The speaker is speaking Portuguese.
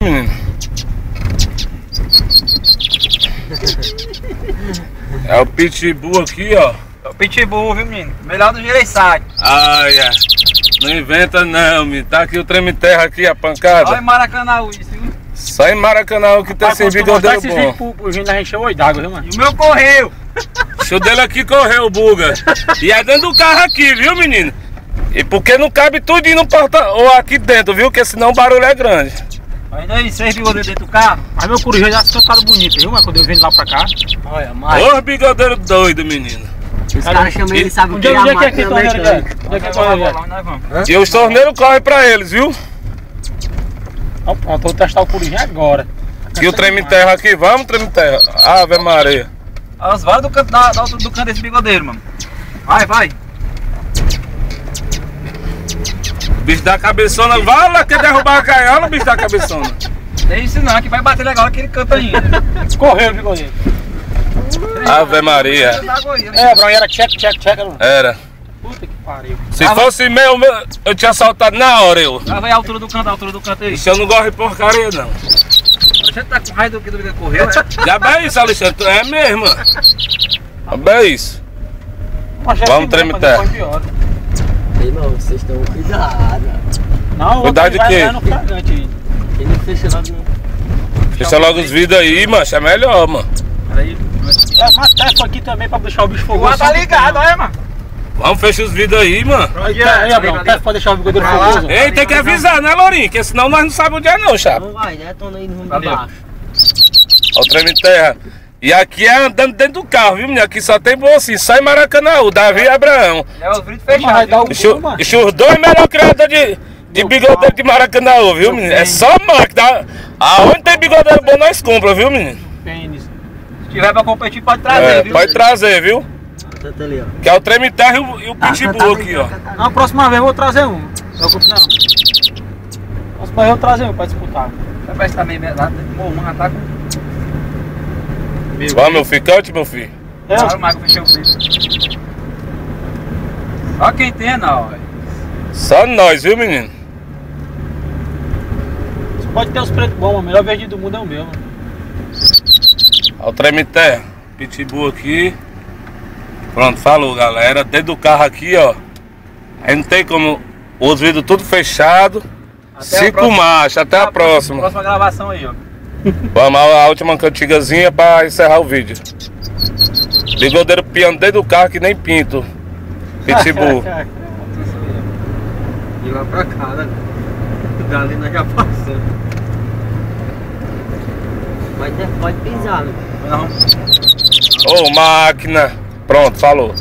menino. É o Pitbull aqui, ó. É o Pitbull, viu, menino? Melhor do Gereissati. Ai, ai. Não inventa não, menino. Tá aqui o treme terra aqui, a pancada. Olha em Maracanã isso, viu? Só em Maracanã que tem esse bigodeiro bom. Pro gente da gente oi d'água, viu, mano? E o meu correu. O show dele aqui correu, buga. E é dentro do carro aqui, viu, menino? E porque não cabe tudo no porta ou aqui dentro, viu? Porque senão o barulho é grande. Ainda aí, 6 bigodeiros dentro do carro. Mas meu corujão já ficou cantado bonito, viu, mas quando eu venho lá pra cá. Olha, mas... Ô, bigodeiro doido, menino. Os caras chamam ele, sabe o que é a máquina mecânica. Onde é que é torneiro? Nós vamos. E os torneiros correm pra eles, viu? Pronto, vou testar o corujão agora. E o treme terra aqui, vamos, treme terra. Ave Maria. As varas do canto, da altura do canto desse bigodeiro, mano. Vai, vai. Bicho da cabeçona, vai lá, quer derrubar a gaiola, bicho da cabeçona. Tem isso não, que vai bater legal aquele canto ainda. Correu o bigodeiro. Ave Maria. É, Bruno, era check, não? Era. Puta que pariu. Se fosse meu, eu tinha saltado na hora, eu. Já vai a altura do canto aí. Isso eu não gosto de porcaria, não. A gente tá com raiva do que do correu, é? Já bem isso, Alexandre. É mesmo. Já bem isso. Vamos treme terra. Irmão, vocês estão cuidado. Não, cuidado de quê? No fragante aí. Ele não fecha logo não. Fecha logo os vidros aí, mancha. É melhor, mano. Peraí. É uma tarefa aqui também pra deixar o bicho fogoso. O tá ligado, olha, mano. Vamos fechar os vidros aí, mano. Aí, Bruno, tarefa pra deixar o bigodeiro fogoso. Ei, tem que avisar, né, Lourinho? Porque senão nós não sabemos onde é não, chapa. Não vai, né? Tô indo rumo de Valeu. baixo. Olha o treme terra. E aqui é andando dentro do carro, viu, menino? Aqui só tem bom assim, só em Maracanã, o Davi e Abraão. É os vidros Mas vai dar fechados. o Os dois melhores criadores de bigodeiro de Maracanã, viu, menino? É só máquina. Aonde tem bigodeiro bom, nós compramos, viu, menino? pênis. Se tiver pra competir, pode trazer, É, viu? pode trazer, viu? Tanto ali, ó. Que é o treme terra e o pitbull aqui, ó. Na próxima vez eu vou trazer um. Não preocupe não. Próxima vez eu vou trazer um pra disputar. Vai ver se tá meio lá. O já tá com... Vamos, meu filho, cante, meu filho. Claro, o Marco fechou o bico. Só quem tem, não, velho. Só nós, viu, menino? Pode ter os pretos bons, o melhor verde do mundo é o meu. Mano. Olha o treme terra. Pitbull aqui. Pronto, falou, galera. Dentro do carro aqui, ó. Aí não tem como. Os vidros tudo fechado. 5 marchas, até a próxima. Próxima gravação aí, ó. Vamos a última cantigazinha pra encerrar o vídeo. Bigodeiro piando dentro do carro que nem pinto. Pitbull. De lá pra cá, né? Dali nós já passamos. Pode pisar, né? Não. Ô, máquina. Pronto, falou.